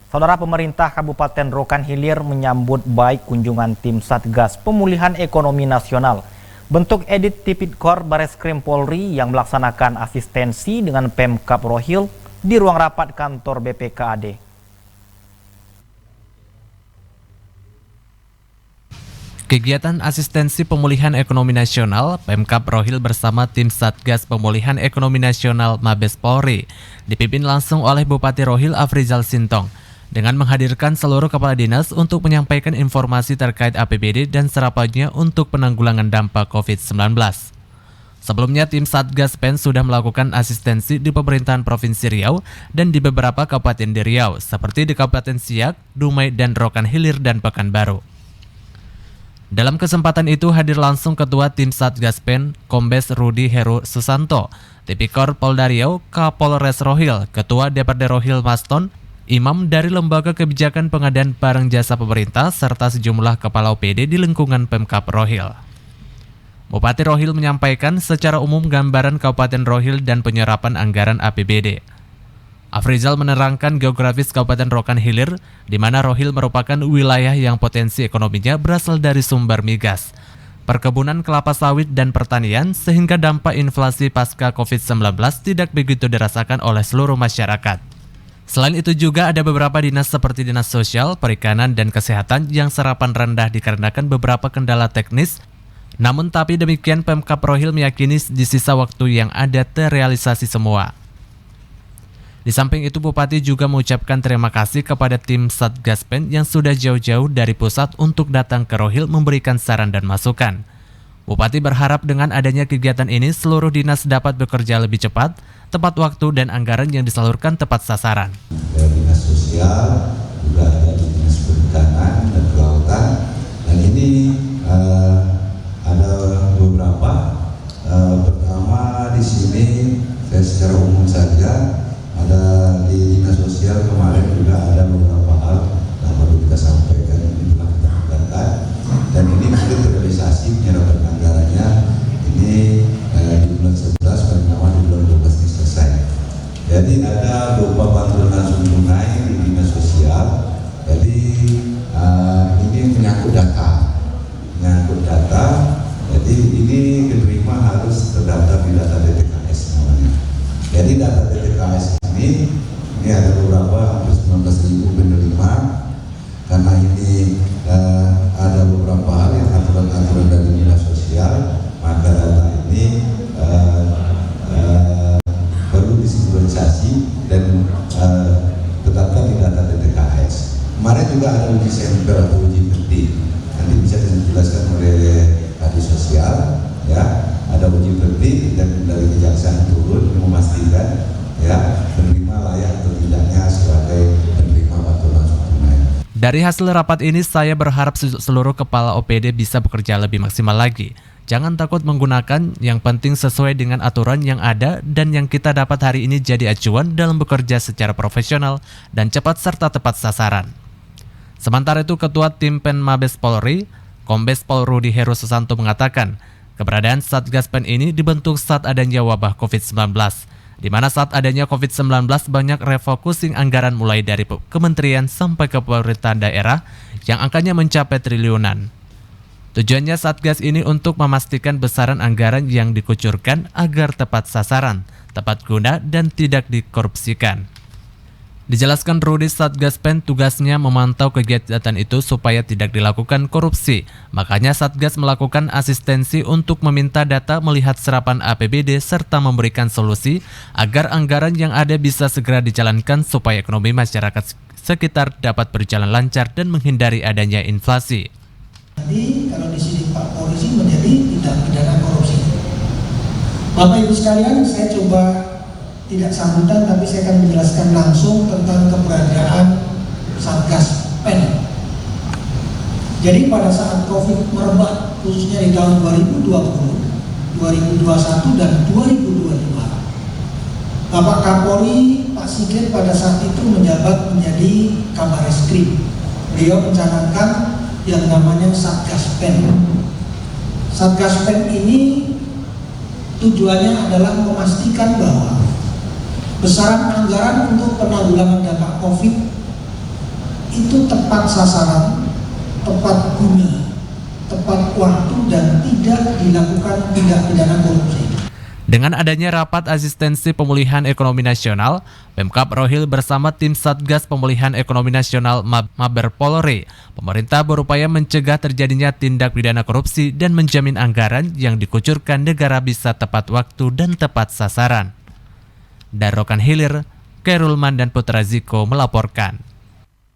Saudara, pemerintah Kabupaten Rokan Hilir menyambut baik kunjungan tim Satgas Pemulihan Ekonomi Nasional. Bentuk edit Tipikor Bareskrim Polri yang melaksanakan asistensi dengan Pemkab Rohil di ruang rapat kantor BPKAD. Kegiatan asistensi pemulihan ekonomi nasional Pemkab Rohil bersama tim Satgas Pemulihan Ekonomi Nasional Mabes Polri dipimpin langsung oleh Bupati Rohil Afrizal Sintong dengan menghadirkan seluruh kepala dinas untuk menyampaikan informasi terkait APBD dan serapannya untuk penanggulangan dampak COVID-19. Sebelumnya tim Satgas PEN sudah melakukan asistensi di pemerintahan Provinsi Riau dan di beberapa kabupaten di Riau seperti di Kabupaten Siak, Dumai, dan Rokan Hilir dan Pekanbaru. Dalam kesempatan itu hadir langsung Ketua Tim Satgas PEN, Kombes Rudi Heru Susanto, Tipikor Polda Riau, Kapolres Rohil, Ketua DPRD Rohil Maston, imam dari Lembaga Kebijakan Pengadaan Barang Jasa Pemerintah, serta sejumlah kepala OPD di lingkungan Pemkab Rohil. Bupati Rohil menyampaikan secara umum gambaran Kabupaten Rohil dan penyerapan anggaran APBD. Afrizal menerangkan geografis Kabupaten Rokan Hilir, di mana Rohil merupakan wilayah yang potensi ekonominya berasal dari sumber migas, perkebunan kelapa sawit dan pertanian, sehingga dampak inflasi pasca COVID-19 tidak begitu dirasakan oleh seluruh masyarakat. Selain itu juga ada beberapa dinas seperti Dinas Sosial, Perikanan, dan Kesehatan yang serapan rendah dikarenakan beberapa kendala teknis. Namun tapi demikian Pemkab Rohil meyakini di sisa waktu yang ada terrealisasi semua. Di samping itu Bupati juga mengucapkan terima kasih kepada tim Satgas PEN yang sudah jauh-jauh dari pusat untuk datang ke Rohil memberikan saran dan masukan. Bupati berharap dengan adanya kegiatan ini seluruh dinas dapat bekerja lebih cepat, tepat waktu, dan anggaran yang disalurkan tepat sasaran. Dari Dinas Sosial, juga ada di Dinas Perikanan dan Kelautan, dan ini ada beberapa. Pertama di sini saya secara umum saja ada di Dinas Sosial kemarin juga ada beberapa hal yang perlu kita sampaikan ini telah kita kerjakan, dan ini nanti terrealisasi penyerapan anggarannya ini di bulan 11 paling lama di bulan 12 ini selesai. Jadi ada berupa bantuan langsung tunai di Dinas Sosial. Jadi ini menyangkut data. Jadi ini diterima harus terdaftar di data DTKS namanya. Jadi data DTKS ini ada beberapa hampir 19.000 penerima. Karena ini ada beberapa hal yang aturan-aturan dari Dinas Sosial, maka data ini perlu disinkronisasi dan tetapkan di data DTKS. Kemarin juga ada uji sampel atau uji petik, nanti bisa dijelaskan oleh ahli sosial, ya. Ada uji petik dan dari kejaksaan turun memastikan ya penerima layak atau tidaknya sebagai penerima bantuan langsung tunai. Dari hasil rapat ini saya berharap seluruh kepala OPD bisa bekerja lebih maksimal lagi. Jangan takut menggunakan, yang penting sesuai dengan aturan yang ada dan yang kita dapat hari ini jadi acuan dalam bekerja secara profesional dan cepat serta tepat sasaran. Sementara itu Ketua Tim PEN Mabes Polri, Kombes Pol Rudi Heru Susanto mengatakan, keberadaan Satgas PEN ini dibentuk saat adanya wabah COVID-19, di mana saat adanya COVID-19 banyak refocusing anggaran mulai dari kementerian sampai ke pemerintahan daerah yang angkanya mencapai triliunan. Tujuannya Satgas ini untuk memastikan besaran anggaran yang dikucurkan agar tepat sasaran, tepat guna, dan tidak dikorupsikan. Dijelaskan Rudi, Satgas PEN tugasnya memantau kegiatan itu supaya tidak dilakukan korupsi. Makanya Satgas melakukan asistensi untuk meminta data melihat serapan APBD serta memberikan solusi agar anggaran yang ada bisa segera dijalankan supaya ekonomi masyarakat sekitar dapat berjalan lancar dan menghindari adanya inflasi. Jadi kalau di sini Pak Polisi menjadi tindak pidana korupsi. Bapak Ibu sekalian, saya coba tidak sambutan, tapi saya akan menjelaskan langsung tentang keberadaan Satgas PEN. Jadi pada saat COVID merebak, khususnya di tahun 2020, 2021, dan 2022, Bapak Kapolri, Pak Sigit pada saat itu menjabat menjadi Kabareskrim. Beliau mencanangkan yang namanya Satgas PEN. Satgas PEN ini tujuannya adalah memastikan bahwa besaran anggaran untuk penanggulangan dampak COVID itu tepat sasaran, tepat guna, tepat waktu, dan tidak dilakukan tindak pidana korupsi. Dengan adanya rapat asistensi pemulihan ekonomi nasional, Pemkab Rohil bersama tim Satgas Pemulihan Ekonomi Nasional Mabes Polri, pemerintah berupaya mencegah terjadinya tindak pidana korupsi dan menjamin anggaran yang dikucurkan negara bisa tepat waktu dan tepat sasaran. Dari Rokan Hilir, Khairul Man dan Putra Ziko melaporkan.